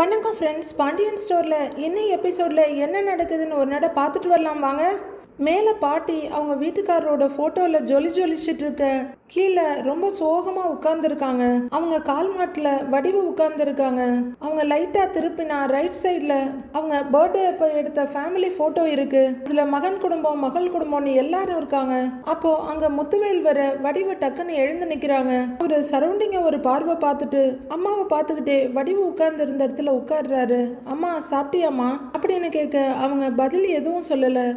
வணக்கம் ஃப்ரெண்ட்ஸ், பாண்டியன் ஸ்டோரில் இன்னும் எபிசோடில் என்ன நடக்குதுன்னு ஒரு நட பார்த்துட்டு வரலாம் வாங்க. மேலே பாட்டி அவங்க வீட்டுக்காரரோட ஃபோட்டோவில் ஜொலிச்சிட்டு இருக்க, கீழே ரொம்ப சோகமாக உட்கார்ந்துருக்காங்க. அவங்க கால் மாட்டில் வடிவு உட்கார்ந்துருக்காங்க. அவங்க லைட்டாக திருப்பினா ரைட் சைடில் அவங்க பர்த்டே அப்போ எடுத்த ஃபேமிலி ஃபோட்டோ இருக்கு. அதில் மகன் குடும்பம் மகள் குடும்பம்னு எல்லாரும் இருக்காங்க. அப்போ அங்கே முத்துவேல் வர வடிவு டக்குன்னு எழுந்து நிற்கிறாங்க. ஒரு சரௌண்டிங்கை ஒரு பார்வை பார்த்துட்டு அம்மாவை பார்த்துக்கிட்டே வடிவு உட்கார்ந்து இருந்த இடத்துல உட்கார்றாரு. அம்மா சாப்பிட்டியாம்மா அப்படின்னு கேட்க அவங்க பதில் எதுவும் சொல்லலை.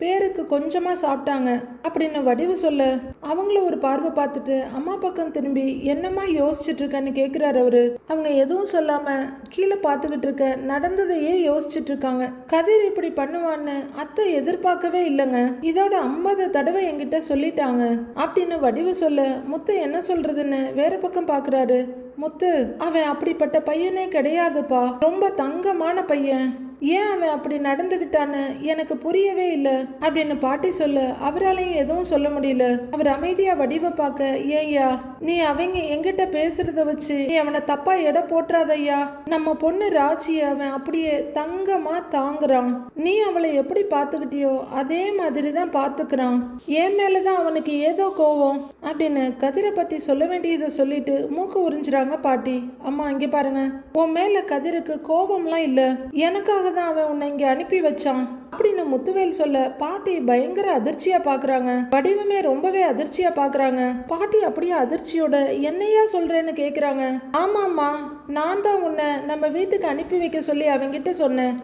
பேருக்கு கொஞ்சமாக சாப்பிட்டாங்க அப்படின்னு வடிவு சொல்ல அவங்கள ஒரு பார்வை பார்த்துட்டு அம்மா பக்கம் திரும்பி என்னம்மா யோசிச்சுட்டு இருக்கன்னு கேட்குறாரு அவரு. அவங்க எதுவும் சொல்லாமல் கீழே பார்த்துக்கிட்டு இருக்க நடந்ததையே யோசிச்சுட்டு இருக்காங்க. கதிர் இப்படி பண்ணுவான்னு அத்தை எதிர்பார்க்கவே இல்லைங்க. இதோட 50 தடவை என்கிட்ட சொல்லிட்டாங்க அப்படின்னு வடிவு சொல்ல முத்து என்ன சொல்றதுன்னு வேற பக்கம் பார்க்குறாரு. முத்து, அவன் அப்படிப்பட்ட பையனே கிடையாதுப்பா. ரொம்ப தங்கமான பையன். ஏன் அவன் அப்படி நடந்துக்கிட்டான்னு எனக்கு புரியவே இல்லை அப்படின்னு பாட்டி சொல்ல அவராலையும் எதுவும் சொல்ல முடியல. அவர் அமைதியா வடிவை பார்க்க, ஏய்யா நீ அவங்க எங்கிட்ட பேசுறத வச்சு நீ அவனை தப்பா எடை போட்டுறாதையா. நம்ம பொண்ணு ராஜியை அவன் அப்படியே தங்கமா தாங்குறான். நீ அவளை எப்படி பார்த்துக்கிட்டியோ அதே மாதிரி தான் பார்த்துக்கிறான். என் மேலதான் அவனுக்கு ஏதோ கோவம் அப்படின்னு கதிரை பத்தி சொல்ல வேண்டியதை சொல்லிட்டு மூக்கு உறிஞ்சுறாங்க பாட்டி. அம்மா இங்க பாருங்க, உன் மேல கதிருக்கு கோபம்லாம் இல்லை, எனக்காக தான் அவன் உன்னை இங்க அனுப்பி வச்சான் அப்படின்னு முத்துவேல் சொல்ல பாட்டி பயங்கர அதிர்ச்சியா பாக்குறாங்க. வடிவமே ரொம்பவே அதிர்ச்சியா பாக்குறாங்க. பாட்டி அப்படியே அதிர்ச்சியோட என்னையா சொல்றேன்னு கேக்குறாங்க. ஆமாம்மா, நான் தான் உன்னை நம்ம வீட்டுக்கு அனுப்பி வைக்க சொல்லி அவங்கிட்ட சொன்னேன்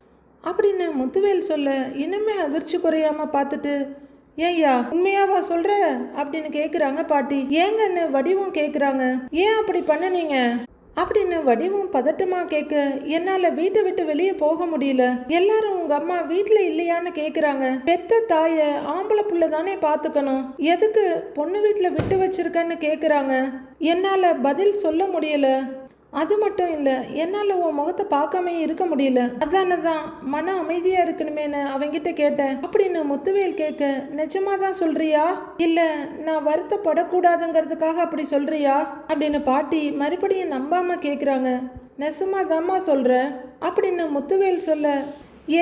அப்படின்னு முத்துவேல் சொல்ல இன்னுமே அதிர்ச்சி குறையாம பார்த்துட்டு, ஏய்யா உண்மையாவா சொல்ற அப்படின்னு கேக்குறாங்க பாட்டி. ஏங்கன்னு வடிவம் கேக்குறாங்க. ஏன் அப்படி பண்ணனீங்க அப்படின்னு வடிவம் பதட்டமா கேட்க, என்னால வீட்டை விட்டு வெளியே போக முடியல. எல்லாரும் உங்க அம்மா வீட்டுல இல்லையான்னு கேக்குறாங்க. பெத்த தாய ஆம்பளை புள்ள தானே பாத்துக்கணும், எதுக்கு பொண்ணு வீட்டுல விட்டு வச்சிருக்கன்னு கேக்குறாங்க. என்னால பதில் சொல்ல முடியல. அது மட்டும் இல்லை, என்னால் உன் முகத்தை பார்க்காம இருக்க முடியல. அதானதான் மன அமைதியாக இருக்கணுமேனு அவங்கிட்ட கேட்டேன் அப்படின்னு முத்துவேல் கேட்க, நிஜமா தான் சொல்றியா இல்லை நான் வருத்தப்படக்கூடாதுங்கிறதுக்காக அப்படி சொல்றியா அப்படின்னு பாட்டி மறுபடியும் நம்பாம கேட்குறாங்க. நெசமா தாம்மா சொல்கிறேன் அப்படின்னு முத்துவேல் சொல்ல,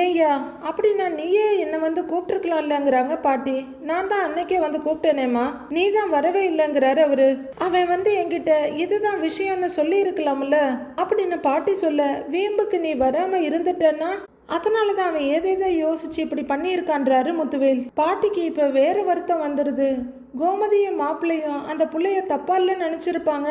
ஏய்யா அப்படின்னா நீயே என்னை வந்து கூப்பிட்டுருக்கலாம்லங்கிறாங்க பாட்டி. நான் தான் அன்னைக்கே வந்து கூப்பிட்டேனேம்மா, நீ தான் வரவே இல்லைங்கிறாரு அவரு. அவன் வந்து என்கிட்ட இதுதான் விஷயம்னு சொல்லி இருக்கலாம்ல அப்படின்னு பாட்டி சொல்ல, வீம்புக்கு நீ வராம இருந்துட்டேன்னா அதனாலதான் அவன் ஏதேதோ யோசிச்சு இப்படி பண்ணியிருக்கான்றாரு முத்துவேல். பாட்டிக்கு இப்ப வேற வருத்தம் வந்துருது. கோமதியும் மாப்பிள்ளையும் அந்த புள்ளைய தப்பா இல்ல நினைச்சிருப்பாங்க.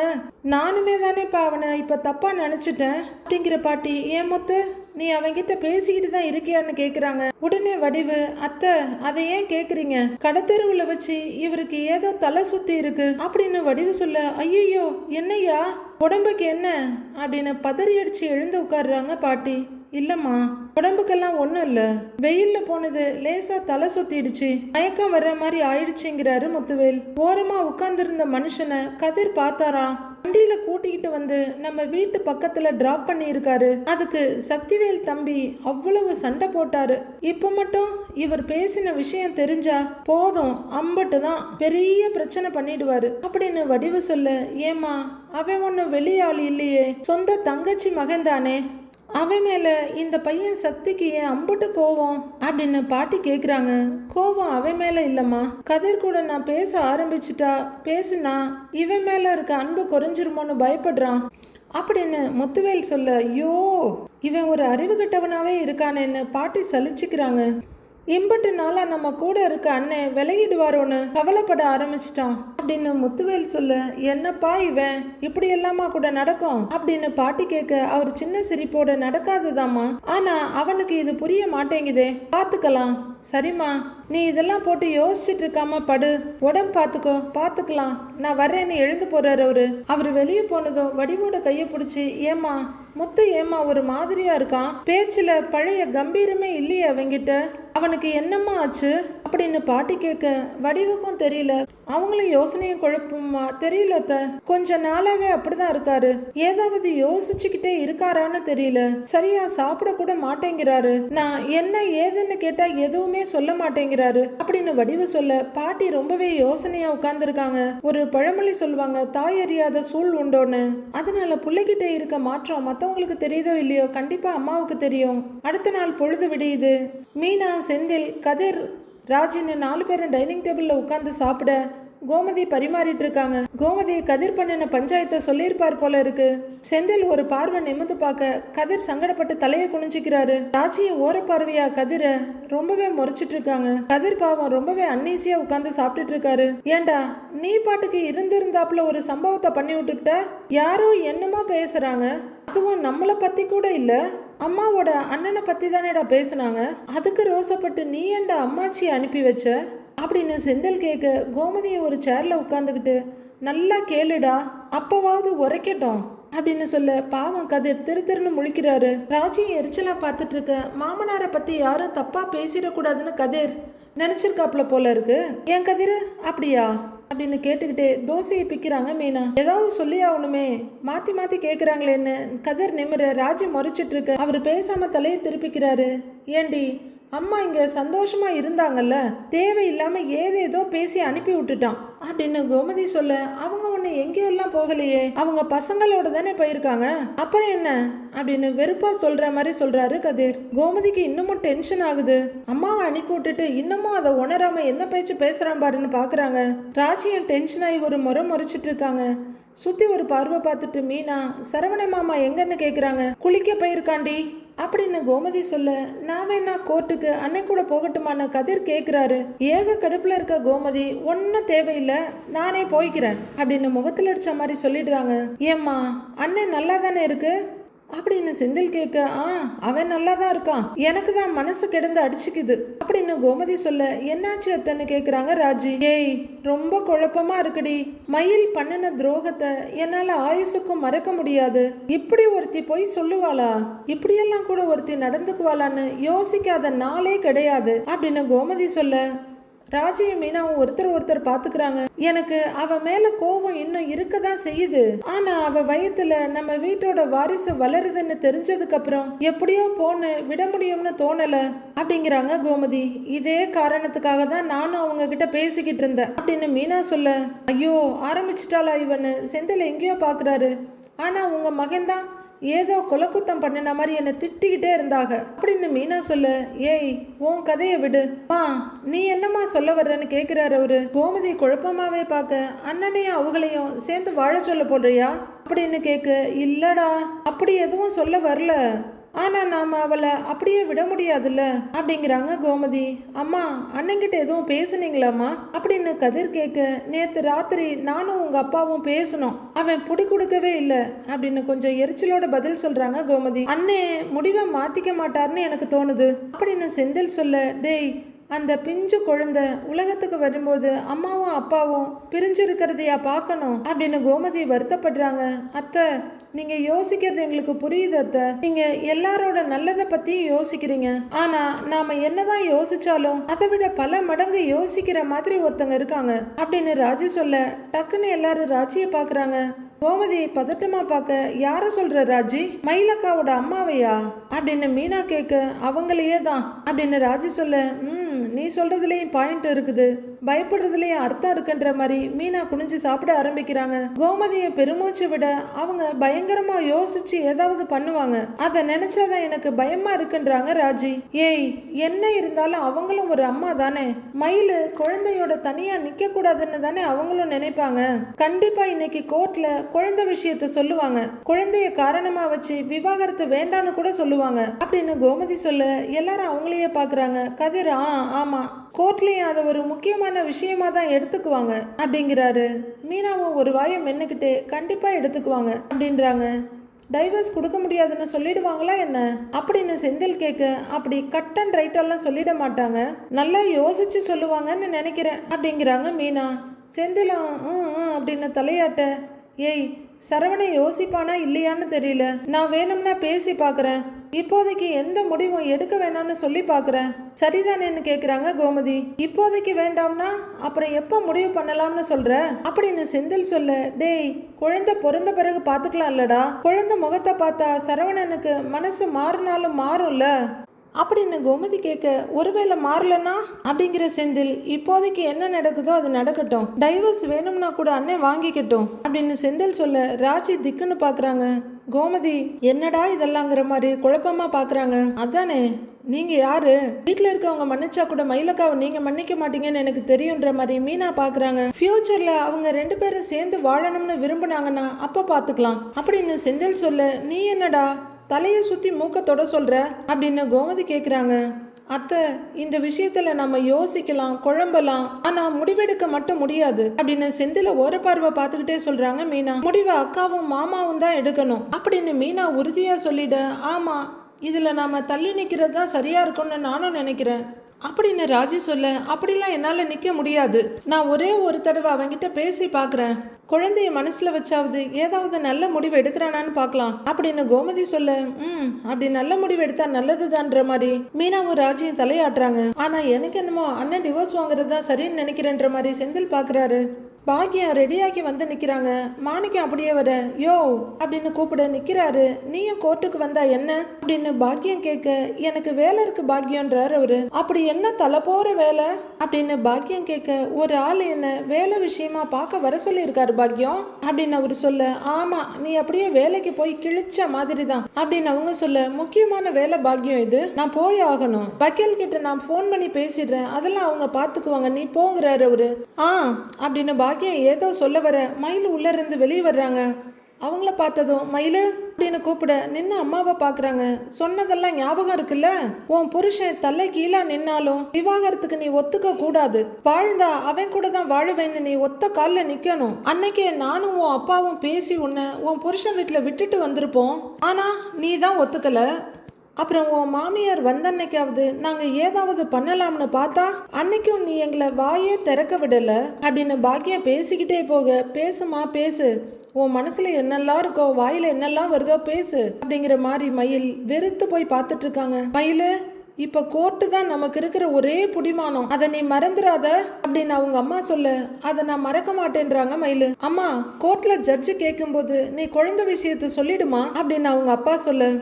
நானுமே தானேப்பா அவனை இப்ப தப்பா நினைச்சிட்டேன் அப்படிங்கிற பாட்டி. ஏன் முத்து, நீ அவங்கிட்ட பேசிக்கிட்டு தான் இருக்கியான்னு கேக்குறாங்க. உடனே வடிவு, அத்தை அதை ஏன் கேக்குறீங்க, கடத்தெருவுல வச்சு இவருக்கு ஏதோ தலை சுத்தி இருக்கு அப்படின்னு வடிவு சொல்ல, ஐயோ என்னையா உடம்புக்கு என்ன அப்படின்னு பதறி அடிச்சு எழுந்து உட்காடுறாங்க பாட்டி. இல்லம்மா, உடம்புக்கெல்லாம் ஒன்றும் இல்லை, வெயில்ல போனது லேசா தலை சுத்திடுச்சு, மயக்கம் வர்ற மாதிரி ஆயிடுச்சுங்கிறாரு முத்துவேல். ஓரமா உட்கார்ந்துருந்த மனுஷனை கதிர் பார்த்தாராம். வண்டியில கூட்டிக்கிட்டு வந்து நம்ம வீட்டு பக்கத்துல டிராப் பண்ணி இருக்காரு. அதுக்கு சக்திவேல் தம்பி அவ்வளவு சண்டை போட்டாரு. இப்ப மட்டும் இவர் பேசின விஷயம் தெரிஞ்சா போதும், அம்பட்டு தான் பெரிய பிரச்சனை பண்ணிடுவாரு அப்படின்னு வடிவு சொல்ல, ஏமா அவன் ஒன்னும் வெளியாள் இல்லையே, சொந்த தங்கச்சி மகன் தானே, அவன் மேல இந்த பையன் சக்திக்கு ஏன் அம்புட்டு கோவம் அப்படின்னு பாட்டி கேக்குறாங்க. கோவம் அவன் மேல இல்லம்மா, கதிர் கூட நான் பேச ஆரம்பிச்சுட்டா பேசுனா இவன் மேல இருக்க அன்பு குறைஞ்சிருமோன்னு பயப்படுறான் அப்படின்னு முத்துவேல் சொல்ல, ஐயோ இவன் ஒரு அறிவு கெட்டவனாவே இருக்கானேன்னு பாட்டி சலிச்சுக்கிறாங்க. இம்பட்டு நாளா நம்ம கூட இருக்க அண்ணன் விலகிடுவாரோன்னு கவலைப்பட ஆரம்பிச்சிட்டான் அப்படின்னு முத்துவேல் சொல்ல, என்னப்பா இவன் இப்படி எல்லாமா கூட நடக்கும் அப்படின்னு பாட்டி கேட்க, அவர் சின்ன சிரிப்போட நடக்காதுதாம்மா, ஆனா அவனுக்கு இது புரிய மாட்டேங்குதே, பாத்துக்கலாம். சரிம்மா, நீ இதெல்லாம் போட்டு யோசிச்சுட்டு இருக்காம படு, உடம்பு பாத்துக்கலாம், நான் வர்றேன்னு எழுந்து போறாரு அவரு வெளியே போனதும் வடிவோட கையை பிடிச்சி, ஏமா முத்து ஏமா ஒரு மாதிரியா இருக்கான், பேச்சுல பழைய கம்பீரமே இல்லையே அவங்கிட்ட, அவனுக்கு என்னம்மா ஆச்சு அப்படின்னு பாட்டி கேட்க வடிவுக்கும் தெரியல, அவங்களும் யோசனையும் குழப்பமா தெரியல அத்தை. கொஞ்ச நாளாவே அப்படிதான் இருக்காரு. ஏதாவது யோசிச்சுக்கிட்டே இருக்காரான்னு தெரியல. சரியா சாப்பிட கூட மாட்டேங்கிறாரு. நான் என்ன ஏதுன்னு கேட்டா எதுவுமே சொல்ல மாட்டேங்கிறாரு அப்படின்னு வடிவு சொல்ல பாட்டி ரொம்பவே யோசனையா உட்கார்ந்துருக்காங்க. ஒரு பழமொழி சொல்லுவாங்க, தாய் அறியாத சூழ் உண்டோன்னு. அதனால பிள்ளைகிட்ட இருக்க மாற்றம் மற்றவங்களுக்கு தெரியுதோ இல்லையோ, கண்டிப்பா அம்மாவுக்கு தெரியும். அடுத்த நாள் பொழுது விடியுது. மீனா, செந்தில், கதிர், ராஜின்னு 4 பேரும் டைனிங் டேபிள்ல உட்கார்ந்து சாப்பிட கோமதி பரிமாறிட்டு இருக்காங்க. கோமதி கதிர் பண்ணின பஞ்சாயத்தை சொல்லியிருப்பார் போல இருக்கு. செந்தில் ஒரு பார்வை நிமிந்து பார்க்க கதிர் சங்கடப்பட்டு தலையை குனிஞ்சிக்கிறாரு. ராஜியை ஓர பார்வையா கதிரை ரொம்பவே முறைச்சிட்டு இருக்காங்க. கதிர் பாவம் ரொம்பவே அன்னீசியா உட்கார்ந்து சாப்பிட்டுட்டு இருக்காரு. ஏண்டா நீ பாட்டுக்கு இருந்திருந்தாப்புல ஒரு சம்பவத்தை பண்ணி விட்டுட்ட? யாரோ என்னமோ பேசுறாங்க, அதுவும் நம்மளை பத்தி கூட இல்ல, அம்மாவோட அண்ணனை பத்தி தானேடா பேசுனாங்க. அதுக்கு ரோசப்பட்டு நீ ஏண்டா அம்மாச்சியை அனுப்பி வச்ச அப்படின்னு செந்தில் கேட்க கோமதியை ஒரு சேர்ல உட்காந்துக்கிட்டு, நல்லா கேளுடா, அப்பவாவது உரைக்கட்டும் அப்படின்னு சொல்ல பாவம் கதிர் திருன்னு முழிக்கிறாரு. ராஜியும் எரிச்சலா பார்த்துட்டு இருக்க மாமனாரை பத்தி யாரும் தப்பா பேசிடக்கூடாதுன்னு கதிர் நினைச்சிருக்காப்புல போல இருக்கு. ஏன் கதிர் அப்படியா அப்படின்னு கேட்டுக்கிட்டே தோசையை பிக்கிறாங்க மீனா. ஏதாவது சொல்லி ஆகணுமே, மாத்தி மாத்தி கேட்குறாங்களேன்னு கதிர் நிமிர ராஜி முறைச்சிட்டு இருக்கு. அவர் பேசாம தலையை திருப்பிக்கிறாரு. ஏண்டி அம்மா இங்க சந்தோஷமா இருந்தாங்கல்ல, தேவையில்லாம ஏதேதோ பேசி அனுப்பி விட்டுட்டான் அப்படின்னு கோமதி சொல்ல, அவங்க ஒண்ணு எங்கேயோ எல்லாம் போகலையே, அவங்க பசங்களோட தானே போயிருக்காங்க, அப்புறம் என்ன அப்படின்னு வெறுப்பா சொல்ற மாதிரி சொல்றாரு கதிர். கோமதிக்கு இன்னமும் டென்ஷன் ஆகுது. அம்மாவை அனுப்பி விட்டுட்டு இன்னமும் அதை உணராம என்ன பேச்சு பேசுறான் பாருன்னு பாக்குறாங்க. ராஜியும் டென்ஷன் ஆகி ஒரு முறைச்சிட்டு இருக்காங்க. சுத்தி ஒரு பார்வை பார்த்துட்டு மீனா, சரவண மாமா எங்கன்னு கேக்குறாங்க. குளிக்க போயிருக்காண்டி அப்படின்னு கோமதி சொல்ல, நான் வேணா கோர்ட்டுக்கு அன்னை கூட போகட்டுமான்னு கதிர் கேட்குறாரு. ஏக கடுப்புல இருக்க கோமதி, ஒன்றும் தேவையில்லை, நானே போய்க்கிறேன் அப்படின்னு முகத்தில் அடிச்ச மாதிரி சொல்லிடுறாங்க. ஏம்மா அண்ணன் நல்லா தானே இருக்கு அப்படின்னு செந்தில் கேட்க, அவன் நல்லா தான் இருக்கான், எனக்கு தான் மனசு கிடந்து அடிச்சுக்குது அப்படின்னு கோமதி சொல்ல, என்னாச்சு அத்தன்னு கேட்குறாங்க ராஜி. ஏய் ரொம்ப குழப்பமா இருக்குடி, மயில் பண்ணின துரோகத்தை என்னால ஆயுசுக்கும் மறக்க முடியாது. இப்படி ஒருத்தி போய் சொல்லுவாளா, இப்படியெல்லாம் கூட ஒருத்தி நடந்துக்குவாளான்னு யோசிக்காத நாளே கிடையாது அப்படின்னு கோமதி சொல்ல, ராஜியும் மீனாவும் ஒருத்தர் பார்த்துக்கிறாங்க. எனக்கு அவ மேல கோபம் இன்னும் இருக்கதான் செய்யுது. ஆனா அவ வயத்துல நம்ம வீட்டோட வாரிசு வளருதுன்னு தெரிஞ்சதுக்கு அப்புறம் எப்படியோ போன்னு விட முடியும்னு தோணல அப்படிங்கிறாங்க கோமதி. இதே காரணத்துக்காக தான் நானும் அவங்க கிட்ட பேசிக்கிட்டு இருந்தேன் அப்படின்னு மீனா சொல்ல, ஐயோ ஆரம்பிச்சிட்டாளா இவன்னு செந்தில் எங்கேயோ பாக்குறாரு. ஆனா உங்க மகன்தான் ஏதோ கொலக்குத்தம் பண்ணின மாதிரி என்னை திட்டிக்கிட்டே இருந்தாங்க அப்படின்னு மீனா சொல்ல, ஏய் உன் கதையை விடு மா, நீ என்னம்மா சொல்ல வர்றன்னு கேட்கிறாரு அவரு. கோமதி குழப்பமாவே பார்க்க, அண்ணனையும் அவங்களையும் சேர்ந்து வாழ சொல்ல போடுறியா அப்படின்னு கேட்க, இல்லடா அப்படி எதுவும் சொல்ல வரல, ஆனா நாம அவளை அப்படியே விட முடியாதுல்ல அப்படிங்கிறாங்க கோமதி. அம்மா அண்ணன்கிட்ட எதுவும் பேசுனீங்களாம்மா அப்படின்னு கதிர் கேட்க, நேத்து ராத்திரி நானும் உங்க அப்பாவும் பேசணும், அவன் புடி கொடுக்கவே இல்லை அப்படின்னு கொஞ்சம் எரிச்சலோட பதில் சொல்றாங்க கோமதி. அண்ணே முடிவை மாத்திக்க மாட்டார்னு எனக்கு தோணுது அப்படின்னு செந்தில் சொல்ல, டேய் அந்த பிஞ்சு குழந்தை உலகத்துக்கு வரும்போது அம்மாவும் அப்பாவும் பிரிஞ்சிருக்கிறதையா பார்க்கணும் அப்படின்னு கோமதி வருத்தப்படுறாங்க. அத்தை நீங்க யோசிக்கிறது எங்களுக்கு புரியுது அத்தை, நீங்க எல்லாரோட நல்லதை பத்தி யோசிக்கிறீங்க, ஆனா நாம என்னதான் யோசிச்சாலும் அதை விட பல மடங்கு யோசிக்கிற மாதிரி ஒருத்தங்க இருக்காங்க அப்படின்னு ராஜி சொல்ல, டக்குன்னு எல்லாரும் ராஜியை பாக்குறாங்க. கோமதி பதட்டமா பார்க்க, யார சொல்ற ராஜி, மயிலக்காவோட அம்மாவையா அப்படின்னு மீனா கேட்க, அவங்களையே தான் அப்படின்னு ராஜி சொல்ல, நீ சொல்றதுலயும் பாயிண்ட் இருக்குது, பயப்படுறதுலயும் அர்த்தம் இருக்குன்ற மாதிரி மீனா குனிஞ்சு சாப்பிட ஆரம்பிக்கிறாங்க. கோமதியை பெருமூச்சு விட அவங்க பயங்கரமா யோசிச்சு ஏதாவது பண்ணுவாங்க, அதை நினைச்சாதான் எனக்கு பயமா இருக்குன்றாங்க ராஜி. ஏய் என்ன இருந்தாலும் அவங்களும் ஒரு அம்மா தானே, மயிலு குழந்தையோட தனியா நிக்க கூடாதுன்னு தானே அவங்களும் நினைப்பாங்க. கண்டிப்பா இன்னைக்கு கோர்ட்ல குழந்தை விஷயத்த சொல்லுவாங்க, குழந்தைய காரணமா வச்சு விவாகரத்து வேண்டான்னு கூட சொல்லுவாங்க அப்படின்னு கோமதி சொல்ல, எல்லாரும் அவங்களையே பாக்குறாங்க. கதிர் ஆமா கோர்ட்லயும் அதை ஒரு முக்கியமான விஷயமா தான் எடுத்துக்குவாங்க அப்படிங்கிறாரு. மீனாவும் ஒரு வாயை மென்னுக்கிட்டே கண்டிப்பா எடுத்துக்குவாங்க அப்படின்றாங்க. டைவர்ஸ் கொடுக்க முடியாதுன்னு சொல்லிடுவாங்களா என்ன அப்படின்னு செந்தில் கேட்க, அப்படி கட் அண்ட் ரைட்டெல்லாம் சொல்லிட மாட்டாங்க, நல்லா யோசிச்சு சொல்லுவாங்கன்னு நினைக்கிறேன் அப்படிங்கிறாங்க மீனா. செந்திலும் அப்படின்னு தலையாட்ட, ஏய் சரவணை யோசிப்பானா இல்லையான்னு தெரியல. நான் வேணும்னா பேசி பார்க்குறேன். இப்போதைக்கு எந்த முடிவும் எடுக்க வேணாம்னு சொல்லி பார்க்குறேன். சரிதானேன்னு கேட்குறாங்க கோமதி. இப்போதைக்கு வேண்டாம்னா அப்புறம் எப்போ முடிவு பண்ணலாம்னு சொல்ற அப்படின்னு செந்தில் சொல்ல, டேய் குழந்தை பிறந்த பிறகு பார்த்துக்கலாம் இல்லடா. குழந்தை முகத்தை பார்த்தா சரவணனுக்கு மனசு மாறினாலும் மாறும்ல அப்படின்னு கோமதி கேட்க, ஒருவேளை மாறலன்னா அப்படிங்கிற செந்தில், இப்போதைக்கு என்ன நடக்குதோ அது நடக்கட்டும், டைவர்ஸ் வேணும்னா கூட அண்ணன் வாங்கிக்கட்டும் அப்படின்னு செந்தில் சொல்ல ராஜி திக்குன்னு பாக்குறாங்க. கோமதி என்னடா இதெல்லாங்கிற மாதிரி குழப்பமா பாக்குறாங்க. அதானே நீங்க யாரு, வீட்டுல இருக்கவங்க மன்னிச்சா கூட மயிலக்காவை நீங்க மன்னிக்க மாட்டீங்கன்னு எனக்கு தெரியுன்ற மாதிரி மீனா பாக்குறாங்க. ஃபியூச்சர்ல அவங்க 2 பேரும் சேர்ந்து வாழணும்னு விரும்புனாங்கன்னா அப்ப பாத்துக்கலாம் அப்படின்னு செந்தில் சொல்ல, நீ என்னடா தலையை சுத்தி மூக்கத்தோட சொல்ற அப்படின்னு கோமதி கேக்குறாங்க. அத்தை, இந்த விஷயத்துல நம்ம யோசிக்கலாம், குழம்பலாம், ஆனா முடிவெடுக்க மட்டும் முடியாது அப்படின்னு செந்தில ஒரு பார்வை பார்த்துக்கிட்டே சொல்றாங்க மீனா. முடிவை அக்காவும் மாமாவும் தான் எடுக்கணும் அப்படின்னு மீனா உறுதியா சொல்லிட, ஆமா இதுல நாம தள்ளி நிக்கிறது தான் சரியா இருக்கும்னு நானும் நினைக்கிறேன் அப்படின்னு ராஜி சொல்ல, அப்படிலாம் என்னால் நிற்க முடியாது. நான் ஒரே ஒரு தடவை அவங்கிட்ட பேசி பார்க்குறேன். குழந்தைய மனசில் வச்சாவது ஏதாவது நல்ல முடிவு எடுக்கிறானான்னு பார்க்கலாம் அப்படின்னு கோமதி சொல்ல, அப்படி நல்ல முடிவு எடுத்தா நல்லதுதான்ற மாதிரி மீனாவும் ராஜியும் தலையாட்டுறாங்க. ஆனால் எனக்கு என்னமோ அண்ணன் டிவோர்ஸ் வாங்குறது தான் சரின்னு நினைக்கிறேன்ற மாதிரி செந்தில் பார்க்குறாரு. பாக்கியம் ரெடியாகி வந்து நிற்கிறாங்க. மாணிக்கம் அப்படியே வர, யோ அப்படின்னு கூப்பிட நிற்கிறாரு. நீயும் கோர்ட்டுக்கு வந்தா என்ன அப்படின்னு பாக்கியம் கேட்க, எனக்கு வேலை இருக்கு பாக்கியன்றார் அவரு. அப்படி என்ன தலை போற வேலை அப்படின்னு பாக்கியம் கேட்க, ஒரு ஆள் என்ன வேலை விஷயமா பார்க்க வர சொல்லியிருக்காரு பாக்கியம் அப்படின்னு அவரு சொல்ல, ஆமா நீ அப்படியே வேலைக்கு போய் கிழிச்ச மாதிரி தான் அப்படின்னு அவங்க சொல்ல, முக்கியமான வேலை பாக்கியம் இது, நான் போய் ஆகணும். வக்கீல் கிட்ட நான் போன் பண்ணி பேசிடுறேன், அதெல்லாம் அவங்க பார்த்துக்குவாங்க, நீ போங்கிறாரு அவரு. அப்படின்னு பாக்கியம் ஏதோ சொல்ல வர மயிலு உள்ள இருந்து வெளியே வர்றாங்க. அவங்கள பார்த்ததும் மயிலு அப்படின்னு கூப்பிட நின்று அம்மாவை பார்க்குறாங்க. சொன்னதெல்லாம் ஞாபகம் இருக்குல்ல, உன் புருஷன் தலை கீழா நின்னாலும் விவாகரத்துக்கு நீ ஒத்துக்க கூடாது, வாழ்ந்தா அவன் கூட தான் வாழுவேன்னு நீ ஒத்த காலில் நிற்கணும். அன்னைக்கே நானும் உன் அப்பாவும் பேசி உன்னை உன் புருஷன் வீட்டில் விட்டுட்டு வந்திருப்போம், ஆனால் நீ தான் ஒத்துக்கல. அப்புறம் உன் மாமியார் வந்தன்னைக்காவது நாங்கள் ஏதாவது பண்ணலாம்னு பார்த்தா அன்னைக்கும் நீ எங்களை வாயே திறக்க விடல அப்படின்னு பாக்கியம் பேசிக்கிட்டே போக, பேசுமா பேசு, உன் மனசுல என்னெல்லாம் இருக்கோ, வாயில என்னெல்லாம் வருதோ பேசு அப்படிங்கிற மாதிரி மயில் வெறுத்து போய் பார்த்துட்டு இருக்காங்க. மயிலு, இப்ப கோர்ட்டு தான் நமக்கு இருக்கிற ஒரே புடிமானம், அதை நீ மறந்துடாத அப்படின்னு அவங்க அம்மா சொல்ல, அதை நான் மறக்க மாட்டேன்றாங்க மயிலு. அம்மா, கோர்ட்ல ஜட்ஜு கேட்கும்போது நீ குழந்தை விஷயத்த சொல்லிடுமா அப்படின்னு அவங்க அப்பா சொல்ல,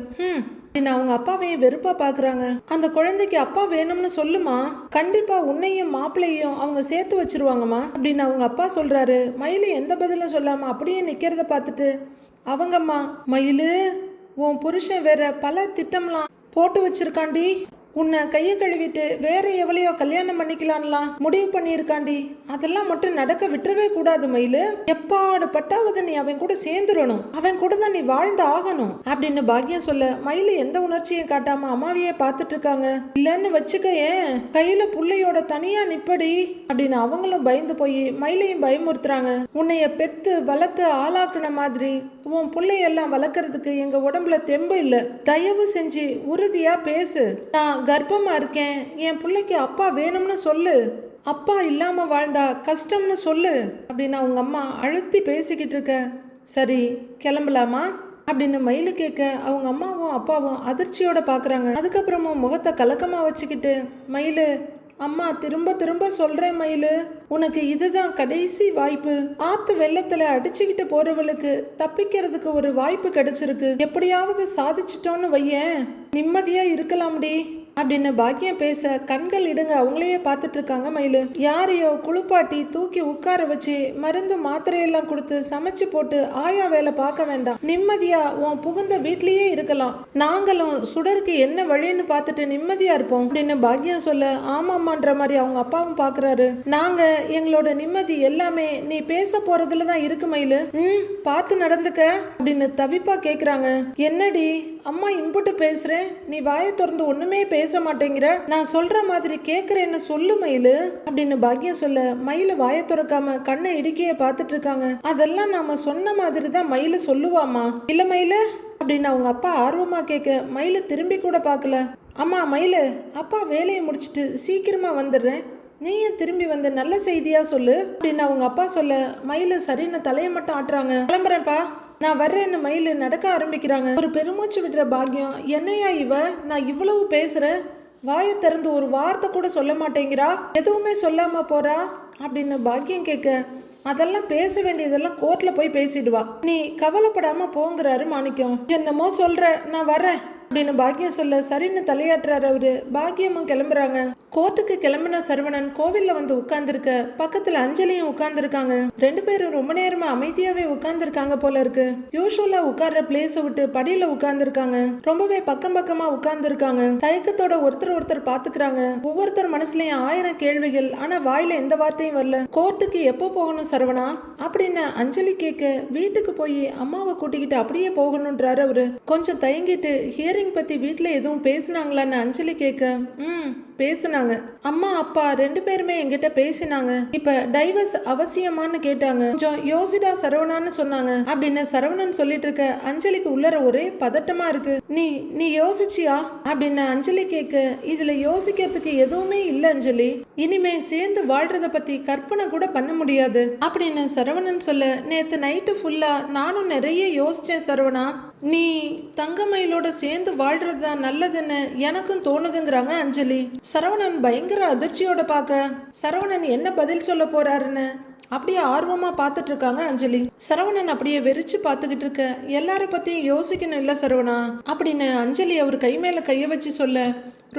அவங்க அப்பாவையும் வெறுப்பா பாக்குறாங்க. அந்த குழந்தைக்கு அப்பா வேணும்னு சொல்லுமா, கண்டிப்பா உன்னையும் மாப்பிள்ளையும் அவங்க சேர்த்து வச்சிருவாங்கம்மா அப்படின்னு அவங்க அப்பா சொல்றாரு. மயிலு எந்த பதிலும் சொல்லாம அப்படியே நிக்கிறத பார்த்துட்டு அவங்க அம்மா, மயிலு உன் புருஷன் வேற பல திட்டம்லாம் போட்டு வச்சிருக்காண்டி, உன்னை கையை கழுவிட்டு வேற எவ்வளையோ கல்யாணம் பண்ணிக்கலாம்லாம் முடிவு பண்ணியிருக்காண்டி, அதெல்லாம் மட்டும் நடக்க விட்டுறவே கூடாது மயிலு, எப்பாடு பட்டாவது நீ அவன் கூட சேர்ந்துடணும், அவன் கூட தான் நீ வாழ்ந்து ஆகணும் அப்படின்னு பாக்கியம் சொல்ல, மயிலு எந்த உணர்ச்சியும் காட்டாம அம்மாவையே பார்த்துட்டு இருக்காங்க. இல்லைன்னு வச்சுக்க, ஏன் கையில புள்ளையோட தனியா நிப்படி அப்படின்னு அவங்களும் பயந்து போய் மயிலையும் பயமுறுத்துறாங்க. உன்னைய பெத்து வளர்த்து ஆளாக்குன மாதிரி உன் பிள்ளையெல்லாம் வளர்க்கறதுக்கு எங்க உடம்புல தெம்பு இல்லை, தயவு செஞ்சு உறுதியா பேசு, நான் கர்ப்பமா இருக்கேன், என் பிள்ளைக்கு அப்பா வேணும்னு சொல்லு, அப்பா இல்லாம வாழ்ந்தா கஷ்டம்னு சொல்லு அப்படின்னு அவங்க அம்மா அழுத்தி பேசிக்கிட்டு இருக்க. சரி கிளம்பலாமா அப்படின்னு மயிலு கேட்க, அவங்க அம்மாவும் அப்பாவும் அதிர்ச்சியோட பாக்குறாங்க. அதுக்கப்புறமும் முகத்தை கலக்கமா வச்சுக்கிட்டு மயிலு, அம்மா திரும்ப திரும்ப சொல்றேன் மயிலு, உனக்கு இதுதான் கடைசி வாய்ப்பு. ஆத்து வெள்ளத்துல அடிச்சுக்கிட்டு போறவளுக்கு தப்பிக்கிறதுக்கு ஒரு வாய்ப்பு கிடைச்சிருக்கு, எப்படியாவது சாதிச்சிட்டோன்னு வையேன், நிம்மதியா இருக்கலாம்டி அப்படின்னு பாக்கியம் பேச கண்கள் இடுங்க அவங்களையே பார்த்துட்டு இருக்காங்க மயிலு. யாரையோ குளிப்பாட்டி தூக்கி உட்கார வச்சு மருந்து மாத்திரையெல்லாம் கொடுத்து சமைச்சு போட்டு ஆயா வேலை பார்க்க வேண்டாம், நிம்மதியா உன் புகுந்த வீட்லயே இருக்கலாம், நாங்களும் சுடருக்கு என்ன வழின்னு பார்த்துட்டு நிம்மதியா இருப்போம் அப்படின்னு பாக்கியம் சொல்ல, ஆமாம்மான்ற மாதிரி அவங்க அப்பாவும் பாக்குறாரு. நாங்க எங்களோட நிம்மதி எல்லாமே நீ பேச போறதுல தான் இருக்கு மயிலு, பார்த்து நடந்துக்க அப்படின்னு தவிப்பா கேக்குறாங்க. என்னடி அம்மா இம்புட்டு பேசுறேன், நீ வாயை திறந்து ஒண்ணுமே பேச மாட்டேங்கிற, நான் சொல்ற மாதிரி கேக்குறேன்னு சொல்லு மயிலு அப்படின்னு பாக்கியம் சொல்ல, மயிலு வாயை திறக்காம கண்ணை இடுக்கிய பார்த்துட்டு இருக்காங்க. அதெல்லாம் நாம சொன்ன மாதிரி தான் மயிலு சொல்லுவாமா இல்ல மயிலு அப்படின்னு அவங்க அப்பா ஆர்வமா கேட்க, மயிலு திரும்பி கூட பார்க்கல. அம்மா மயிலு, அப்பா வேலையை முடிச்சிட்டு சீக்கிரமா வந்துடுறேன், நீயும் திரும்பி வந்து நல்ல செய்தியா சொல்லு அப்படின்னு அவங்க அப்பா சொல்ல, மயிலு சரின்னு தலையை மட்டும் ஆட்டுறாங்க. கிளம்புறேன்ப்பா. நான் வர்றேன்னு மயில் நடக்க ஆரம்பிக்கிறாங்க. ஒரு பெருமூச்சு விடுற பாக்கியம். என்னையா இவ, நான் இவ்வளவு பேசுறேன், வாயை திறந்து ஒரு வார்த்தை கூட சொல்ல மாட்டேங்கிறா, எதுவுமே சொல்லாம போறா அப்படின்னு பாக்கியம் கேட்க, அதெல்லாம் பேச வேண்டியதெல்லாம் கோர்ட்ல போய் பேசிடுவா, நீ கவலைப்படாம போங்கிறாரு மாணிக்கம். என்னமோ சொல்ற, நான் வர்றேன் அப்படின்னு பாக்கியம் சொல்ல சரின்னு தலையாட்டுறாரு அவரு. பாக்கியமும் கிளம்புறாங்க. கோர்ட்டுக்கு கிளம்பின சரவணன் கோவில்ல வந்து உட்கார்ந்துருக்க, பக்கத்துல அஞ்சலியும் உட்கார்ந்துருக்காங்க. ரெண்டு பேரும் ரொம்ப நேரமா அமைதியாவே உட்கார்ந்துருக்காங்க போல இருக்கு. யூஸ்வலா உட்கார்ற பிளேஸ விட்டு படியில உட்கார்ந்துருக்காங்க. ரொம்பவே பக்கம் பக்கமா உட்கார்ந்துருக்காங்க. தயக்கத்தோட ஒருத்தர் பாத்துக்கிறாங்க. ஒவ்வொருத்தர் மனசுலயும் 1000 கேள்விகள். ஆனா வாயில எந்த வார்த்தையும் வரல. கோர்ட்டுக்கு எப்போ போகணும் சரவணா அப்படின்னு அஞ்சலி கேட்க, வீட்டுக்கு போய் அம்மாவை கூட்டிக்கிட்டு அப்படியே போகணும்ன்றாரு அவரு. கொஞ்சம் தயங்கிட்டு, ஹியரிங் பத்தி வீட்டுல எதுவும் பேசினாங்களான்னு அஞ்சலி கேட்க, பேசினாங்க. அம்மா அப்பா ரெண்டு பேருமே என்கிட்ட பேசினாங்க. இப்ப டைவர்ஸ் அவசியமான்னு கேட்டாங்க. கொஞ்சம் யோசிடா சரவணான்னு சொன்னாங்க அப்படின்னு சரவணன் சொல்லிட்டு இருக்க, அஞ்சலிக்கு உள்ளர ஒரே பதட்டமா இருக்கு. நீ யோசிச்சியா அப்படின்னு அஞ்சலி கேட்க, இதுல யோசிக்கிறதுக்கு எதுவுமே இல்ல அஞ்சலி, இனிமே சேர்ந்து வாழ்றத பத்தி கற்பனை கூட பண்ண முடியாது அப்படின்னு சரவணன் சொல்ல, நேத்து நைட்டு ஃபுல்லா நானும் நிறைய யோசிச்சேன் சரவணா, நீ தங்கமயிலோட சேர்ந்து வாழ்றதுதான் நல்லதுன்னு எனக்கும் தோணுதுங்கிறாங்க அஞ்சலி. சரவணன் பயங்கர அதிர்ச்சியோட பார்க்க, சரவணன் என்ன பதில் சொல்ல போறாருன்னு அப்படியே ஆர்வமா பார்த்துட்டு இருக்காங்க அஞ்சலி. சரவணன் அப்படியே வெறிச்சு பார்த்துக்கிட்டு இருக்க, எல்லார பத்தியும் யோசிக்கணும் இல்ல சரவணா அப்படின்னு அஞ்சலி அவர் கை மேல கைய வச்சு சொல்ல,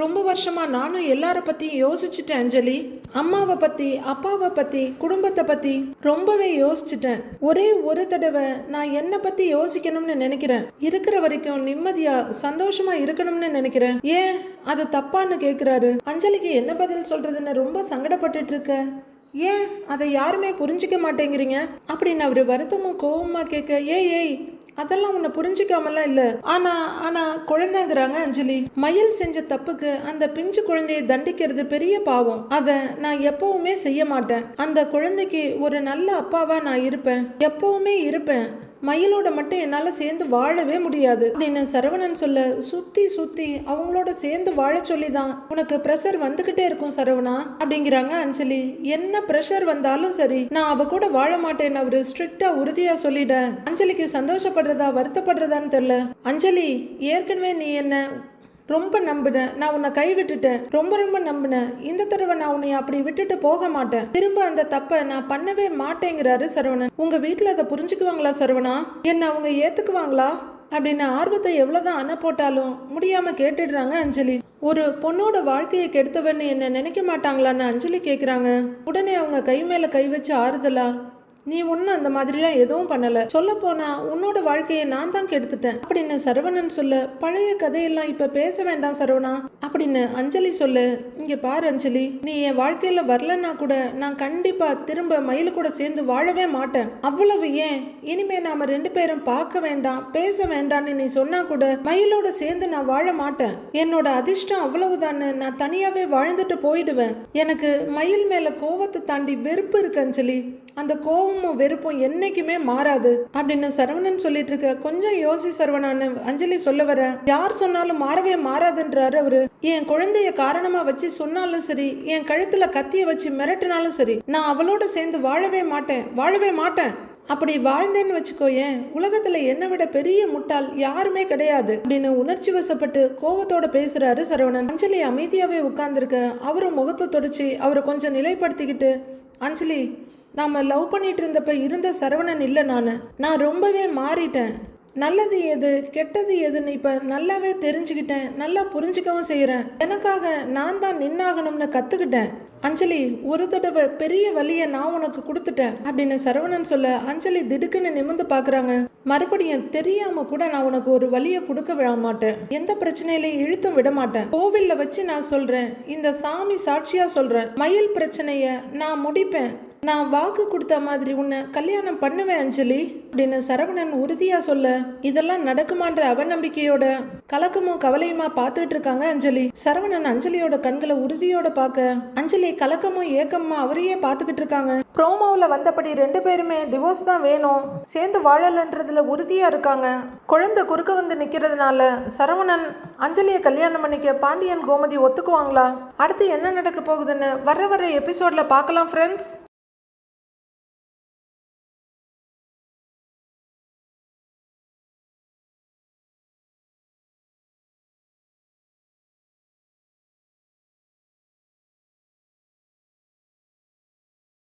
ரொம்ப வருஷமா நானும் எல்லார பத்தியும் யோசிச்சுட்டேன் அஞ்சலி. அம்மாவை பத்தி, அப்பாவை பத்தி, குடும்பத்தை பத்தி ரொம்பவே யோசிச்சுட்டேன். ஒரே ஒரு தடவை நான் என்னை பத்தி யோசிக்கணும்னு நினைக்கிறேன். இருக்கிற வரைக்கும் நிம்மதியா சந்தோஷமா இருக்கணும்னு நினைக்கிறேன். ஏன் அது தப்பான்னு கேக்குறாரு. அஞ்சலிக்கு என்ன பதில் சொல்றதுன்னு ரொம்ப சங்கடப்பட்டுட்டு இருக்க, ஏன் அதை யாருமே புரிஞ்சிக்க மாட்டேங்கிறீங்க அப்படின்னு அவரு வருத்தமும் கோவமா கேட்க, ஏய் அதெல்லாம் உன்னை புரிஞ்சிக்காமலாம் இல்ல, ஆனா குழந்தைங்கிறாங்க அஞ்சலி. மயில் செஞ்ச தப்புக்கு அந்த பிஞ்சு குழந்தையை தண்டிக்கிறது பெரிய பாவம். அத நான் எப்பவுமே செய்ய மாட்டேன். அந்த குழந்தைக்கு ஒரு நல்ல அப்பாவா நான் இருப்பேன், எப்பவுமே இருப்பேன். மயிலோட மட்டும் என்னால சேர்ந்து வாழவே முடியாது அப்படின்னு சரவணன் சொல்ல, சுத்தி அவங்களோட சேர்ந்து வாழ சொல்லிதான் உனக்கு பிரஷர் வந்துகிட்டே இருக்கும் சரவணா அப்படிங்கிறாங்க அஞ்சலி. என்ன பிரஷர் வந்தாலும் சரி, நான் அவ கூட வாழ மாட்டேன்னு அவரு ஸ்ட்ரிக்டா உறுதியா சொல்லிட, அஞ்சலிக்கு சந்தோஷப்படுறதா வருத்தப்படுறதான்னு தெரியல. அஞ்சலி, ஏற்கனவே நீ என்ன ரொம்ப நம்பினேன், நான் உன்னை கை விட்டுட்டேன், ரொம்ப நம்பினேன். இந்த தடவை நான் உன்னை அப்படி விட்டுட்டு போக மாட்டேன், திரும்ப அந்த தப்பை நான் பண்ணவே மாட்டேங்கிறாரு சரவணன். உங்க வீட்டுல அதை புரிஞ்சுக்குவாங்களா சரவணா, என்ன அவங்க ஏத்துக்குவாங்களா அப்படின்னு ஆர்வத்தை எவ்வளவுதான் அணை போட்டாலும் முடியாம கேட்டுடுறாங்க அஞ்சலி. ஒரு பொண்ணோட வாழ்க்கையை கெடுத்தவன்னு என்ன நினைக்க மாட்டாங்களான்னு அஞ்சலி கேக்குறாங்க. உடனே அவங்க கை மேல கை வச்சு ஆறுதலா, நீ ஒன்னும் அந்த மாதிரிலாம் எதுவும் பண்ணல, சொல்ல போனா உன்னோட வாழ்க்கையை நான் தான் கெடுத்துட்டேன் அப்படின்னு சரவணன் சொல்ல, பழைய கதையெல்லாம் இப்ப பேச வேண்டாம் சரவணா அப்படின்னு அஞ்சலி சொல்ல, இங்க பாரு அஞ்சலி, நீ என் வாழ்க்கையில வரலன்னா கூட நான் கண்டிப்பா திரும்ப மயிலு கூட சேர்ந்து வாழவே மாட்டேன். அவ்வளவு ஏன், இனிமே நாம ரெண்டு பேரும் பார்க்க வேண்டாம் பேச வேண்டாம்னு நீ சொன்னா கூட மயிலோட சேர்ந்து நான் வாழ மாட்டேன். என்னோட அதிர்ஷ்டம் அவ்வளவுதான்னு நான் தனியாவே வாழ்ந்துட்டு போயிடுவேன். எனக்கு மயில் மேல கோவத்தை தாண்டி வெறுப்பு இருக்கு அஞ்சலி, அந்த கோவமும் வெறுப்பும் என்னைக்குமே மாறாது அப்படின்னு சரவணன் சொல்லிட்டு இருக்க, கொஞ்சம் யோசி சரவணான்னு அஞ்சலி சொல்ல வர, யார் சொன்னாலும் மாறவே மாறாதுன்றாரு அவரு. என் குழந்தைய காரணமா வச்சு சொன்னாலும் சரி, என் கழுத்துல கத்திய வச்சு மிரட்டினாலும் சரி, நான் அவளோட சேர்ந்து வாழவே மாட்டேன். அப்படி வாழ்ந்தேன்னு வச்சுக்கோயேன், உலகத்துல என்னை விட பெரிய முட்டாள் யாருமே கிடையாது அப்படின்னு உணர்ச்சி வசப்பட்டு கோவத்தோட பேசுறாரு சரவணன். அஞ்சலி அமைதியாவே உட்கார்ந்துருக்க, அவரும் முகத்தை தொடச்சி அவரை கொஞ்சம் நிலைப்படுத்திக்கிட்டு, அஞ்சலி, நாம லவ் பண்ணிட்டு இருந்தப்ப இருந்த சரவணன் இல்லை நான் ரொம்பவே மாறிட்டேன். நல்லது எது கெட்டது எதுன்னு இப்ப நல்லாவே தெரிஞ்சுக்கிட்டேன், நல்லா புரிஞ்சுக்கவும் செய்யறேன். எனக்காக நான் தான் நின்னாகணும்னு கத்துக்கிட்டேன். அஞ்சலி, ஒரு தடவை பெரிய வலியை நான் உனக்கு கொடுத்துட்டேன் அப்படின்னு சரவணன் சொல்ல, அஞ்சலி திடுக்குன்னு நிமிர்ந்து பாக்குறாங்க. மறுபடியும் தெரியாம கூட நான் உனக்கு ஒரு வலியை கொடுக்க விட மாட்டேன், எந்த பிரச்சனையிலையும் இழுத்தும் விட மாட்டேன். கோவில்ல வச்சு நான் சொல்றேன், இந்த சாமி சாட்சியா சொல்றேன், மயில் பிரச்சனைய நான் முடிப்பேன். நான் வாக்கு கொடுத்த மாதிரி உன்னை கல்யாணம் பண்ணுவேன் அஞ்சலி அப்படின்னு சரவணன் உறுதியா சொல்ல, இதெல்லாம் நடக்குமான்ற அவநம்பிக்கையோட கலக்கமும் கவலையுமா பார்த்துட்டு இருக்காங்க அஞ்சலி. சரவணன் அஞ்சலியோட கண்களை உறுதியோட பார்க்க, அஞ்சலி கலக்கமும் ஏக்கமா அவரையே பார்த்துக்கிட்டு இருக்காங்க. ப்ரோமோவில் வந்தபடி ரெண்டு பேருமே டிவோர்ஸ் தான் வேணும், சேர்ந்து வாழலன்றதுல உறுதியா இருக்காங்க. குழந்தை குறுக்க வந்து நிக்கிறதுனால சரவணன் அஞ்சலியை கல்யாணம் பண்ணிக்க பாண்டியன் கோமதி ஒத்துக்குவாங்களா, அடுத்து என்ன நடக்க போகுதுன்னு வர எபிசோட்ல பார்க்கலாம் ஃப்ரெண்ட்ஸ்.